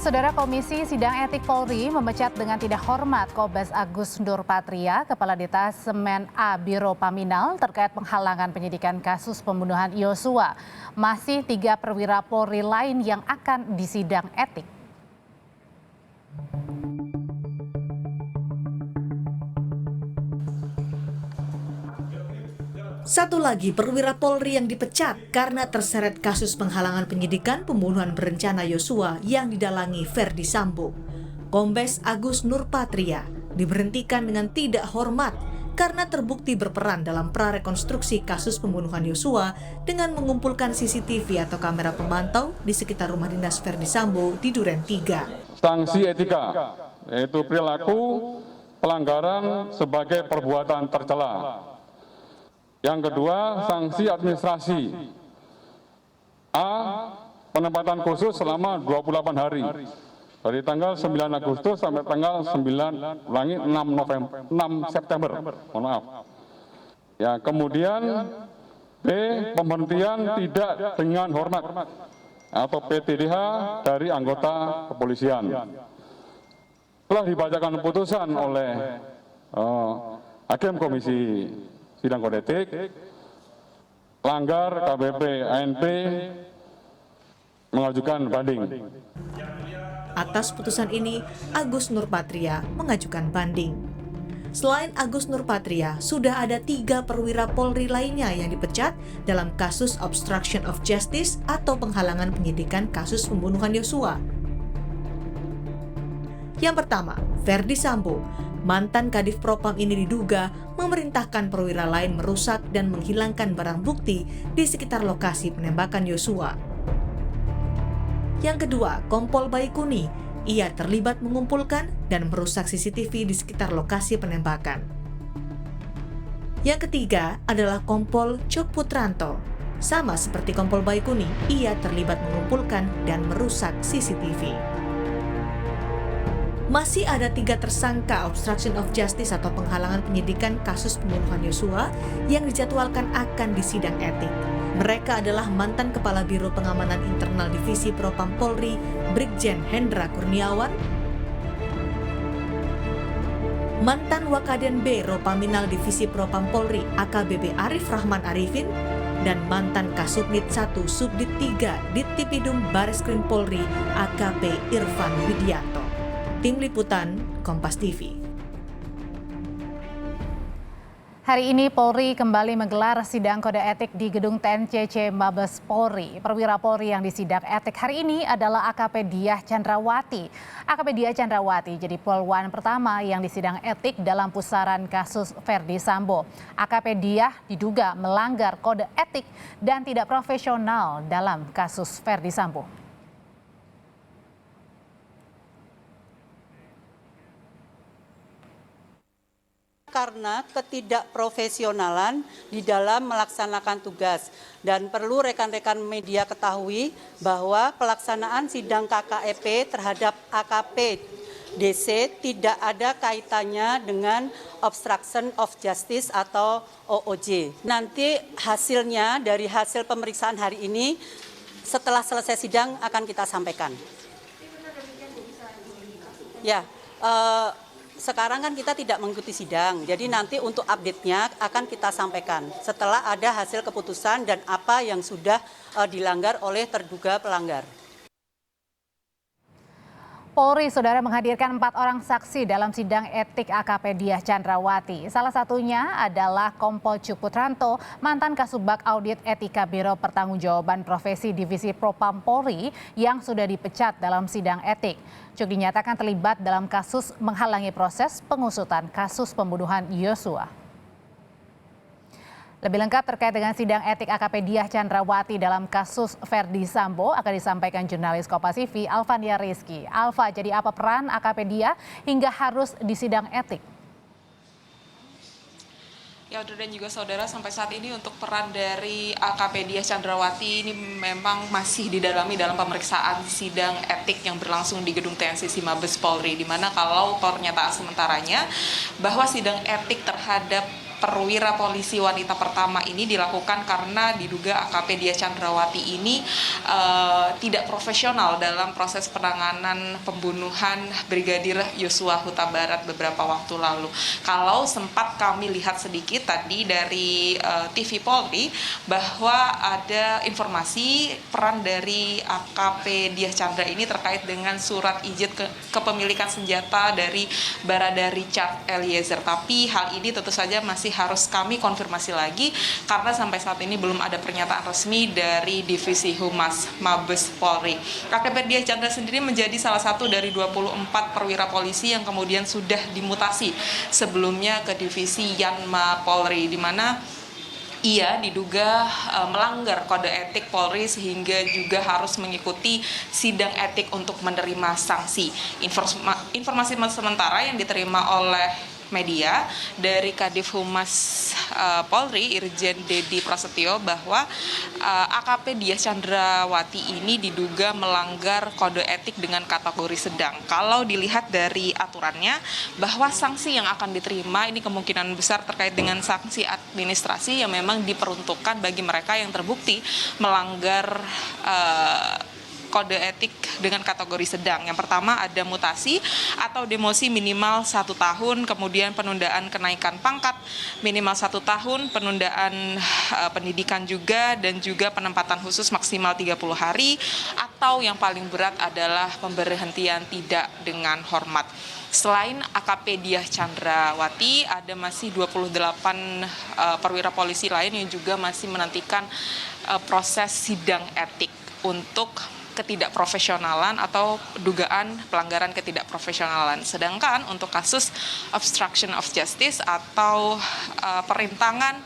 Saudara Komisi Sidang Etik Polri memecat dengan tidak hormat Kombes Agus Nurpatria, Kepala Detasemen A Biro Paminal terkait penghalangan penyidikan kasus pembunuhan Yosua. Masih 3 perwira Polri lain yang akan disidang etik. Satu lagi perwira Polri yang dipecat karena terseret kasus penghalangan penyidikan pembunuhan berencana Yosua yang didalangi Ferdi Sambo. Kombes Agus Nurpatria diberhentikan dengan tidak hormat karena terbukti berperan dalam prarekonstruksi kasus pembunuhan Yosua dengan mengumpulkan CCTV atau kamera pemantau di sekitar rumah dinas Ferdi Sambo di Duren 3. Sanksi etika, yaitu perilaku pelanggaran sebagai perbuatan tercela. Yang kedua, sanksi administrasi. A. Penempatan khusus selama 28 hari. Dari tanggal 9 Agustus sampai tanggal 6 September. Mohon maaf. Ya, kemudian B. Pemberhentian tidak dengan hormat atau PTDH dari anggota kepolisian. Telah dibacakan putusan oleh Hakim Komisi Sidang Kode Etik, langgar KBP ANP, mengajukan banding. Atas putusan ini, Agus Nurpatria mengajukan banding. Selain Agus Nurpatria, sudah ada 3 perwira Polri lainnya yang dipecat dalam kasus obstruction of justice atau penghalangan penyidikan kasus pembunuhan Yosua. Yang pertama, Ferdi Sambo. Mantan Kadif Propam ini diduga memerintahkan perwira lain merusak dan menghilangkan barang bukti di sekitar lokasi penembakan Yosua. Yang kedua, Kompol Baikuni. Ia terlibat mengumpulkan dan merusak CCTV di sekitar lokasi penembakan. Yang ketiga adalah Kompol Cuk Putranto. Sama seperti Kompol Baikuni, ia terlibat mengumpulkan dan merusak CCTV. Masih ada 3 tersangka obstruction of justice atau penghalangan penyidikan kasus pembunuhan Yosua yang dijadwalkan akan disidang etik. Mereka adalah mantan Kepala Biro Pengamanan Internal Divisi Propam Polri, Brigjen Hendra Kurniawan, mantan Wakaden B Ropaminal Divisi Propam Polri AKBP Arif Rahman Arifin, dan mantan Kasubdit 1 Subdit 3 Dittipidum Bareskrim Polri AKP Irfan Widianto. Tim Liputan, Kompas TV. Hari ini Polri kembali menggelar sidang kode etik di Gedung TNCC Mabes Polri. Perwira Polri yang disidang etik hari ini adalah AKP Diah Chandrawati. AKP Diah Chandrawati jadi polwan pertama yang disidang etik dalam pusaran kasus Ferdi Sambo. AKP Diah diduga melanggar kode etik dan tidak profesional dalam kasus Ferdi Sambo. Karena ketidakprofesionalan di dalam melaksanakan tugas. Dan perlu rekan-rekan media ketahui bahwa pelaksanaan sidang KKEP terhadap AKP DC tidak ada kaitannya dengan obstruction of justice atau OOJ. Nanti hasilnya dari hasil pemeriksaan hari ini setelah selesai sidang akan kita sampaikan. Ya, sekarang kan kita tidak mengikuti sidang, jadi nanti untuk update-nya akan kita sampaikan setelah ada hasil keputusan dan apa yang sudah dilanggar oleh terduga pelanggar. Polri, saudara, menghadirkan 4 orang saksi dalam sidang etik AKP Diah Chandrawati. Salah satunya adalah Kompol Cuk Putranto, mantan Kasubag Audit Etika Biro Pertanggungjawaban Profesi Divisi Propam Polri yang sudah dipecat dalam sidang etik. Cuk dinyatakan terlibat dalam kasus menghalangi proses pengusutan kasus pembunuhan Yosua. Lebih lengkap terkait dengan sidang etik AKP Diah Chandrawati dalam kasus Ferdi Sambo akan disampaikan jurnalis Kompas TV Alvania Rizky. Alva, jadi apa peran AKP Diah hingga harus disidang etik? Ya, Audrey dan juga saudara, sampai saat ini untuk peran dari AKP Diah Chandrawati ini memang masih didalami dalam pemeriksaan sidang etik yang berlangsung di Gedung TNCC Mabes Polri, di mana kalau pernyataan sementaranya bahwa sidang etik terhadap perwira polisi wanita pertama ini dilakukan karena diduga AKP Diah Chandrawati ini tidak profesional dalam proses penanganan pembunuhan Brigadir Yosua Huta Barat beberapa waktu lalu. Kalau sempat kami lihat sedikit tadi dari TV Polri bahwa ada informasi peran dari AKP Diah Chandra ini terkait dengan surat izin kepemilikan senjata dari Barada Richard Eliezer. Tapi hal ini tentu saja masih harus kami konfirmasi lagi karena sampai saat ini belum ada pernyataan resmi dari Divisi Humas Mabes Polri. AKP Diah Chandra sendiri menjadi salah satu dari 24 perwira polisi yang kemudian sudah dimutasi sebelumnya ke Divisi Yanma Polri, di mana ia diduga melanggar kode etik Polri sehingga juga harus mengikuti sidang etik untuk menerima sanksi. Informasi sementara yang diterima oleh media dari Kadif Humas Polri Irjen Dedi Prasetyo bahwa AKP Diah Chandrawati ini diduga melanggar kode etik dengan kategori sedang. Kalau dilihat dari aturannya bahwa sanksi yang akan diterima ini kemungkinan besar terkait dengan sanksi administrasi yang memang diperuntukkan bagi mereka yang terbukti melanggar kode etik dengan kategori sedang. Yang pertama ada mutasi atau demosi minimal 1 tahun, kemudian penundaan kenaikan pangkat minimal 1 tahun, penundaan pendidikan juga, dan juga penempatan khusus maksimal 30 hari, atau yang paling berat adalah pemberhentian tidak dengan hormat. Selain AKP Diah Chandrawati, ada masih 28 perwira polisi lain yang juga masih menantikan proses sidang etik untuk ketidakprofesionalan atau dugaan pelanggaran ketidakprofesionalan. Sedangkan untuk kasus obstruction of justice atau perintangan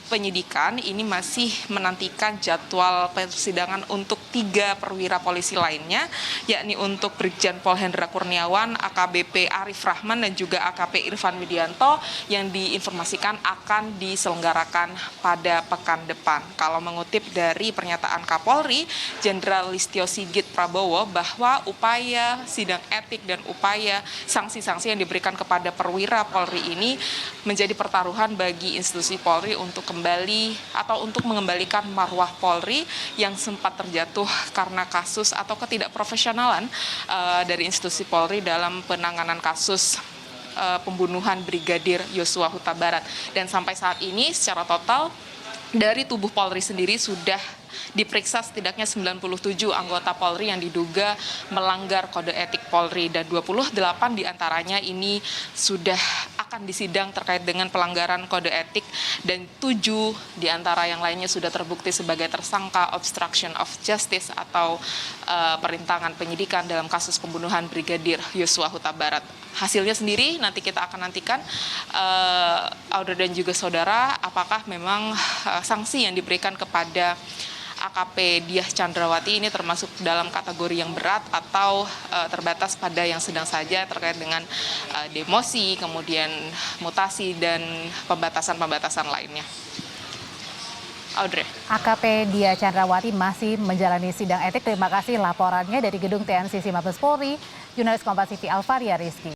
penyidikan ini masih menantikan jadwal persidangan untuk 3 perwira polisi lainnya, yakni untuk Brigjen Pol Hendra Kurniawan, AKBP Arif Rahman, dan juga AKP Irfan Widianto yang diinformasikan akan diselenggarakan pada pekan depan. Kalau mengutip dari pernyataan Kapolri Jenderal Listio Sigit Prabowo bahwa upaya sidang etik dan upaya sanksi-sanksi yang diberikan kepada perwira Polri ini menjadi pertaruhan bagi institusi Polri untuk kembali atau untuk mengembalikan marwah Polri yang sempat terjatuh karena kasus atau ketidakprofesionalan dari institusi Polri dalam penanganan kasus pembunuhan Brigadir Yosua Huta Barat. Dan sampai saat ini secara total dari tubuh Polri sendiri sudah diperiksa setidaknya 97 anggota Polri yang diduga melanggar kode etik Polri, dan 28 diantaranya ini sudah akan disidang terkait dengan pelanggaran kode etik, dan 7 diantara yang lainnya sudah terbukti sebagai tersangka obstruction of justice atau perintangan penyidikan dalam kasus pembunuhan Brigadir Yosua Huta Barat. Hasilnya sendiri nanti kita akan nantikan, Audrey dan juga saudara, apakah memang sanksi yang diberikan kepada AKP Diah Chandrawati ini termasuk dalam kategori yang berat atau terbatas pada yang sedang saja terkait dengan demosi, kemudian mutasi, dan pembatasan-pembatasan lainnya. Audrey. AKP Diah Chandrawati masih menjalani sidang etik. Terima kasih laporannya dari Gedung TNCC Mabes Polri, jurnalis Kompas TV Alvaria Rizky.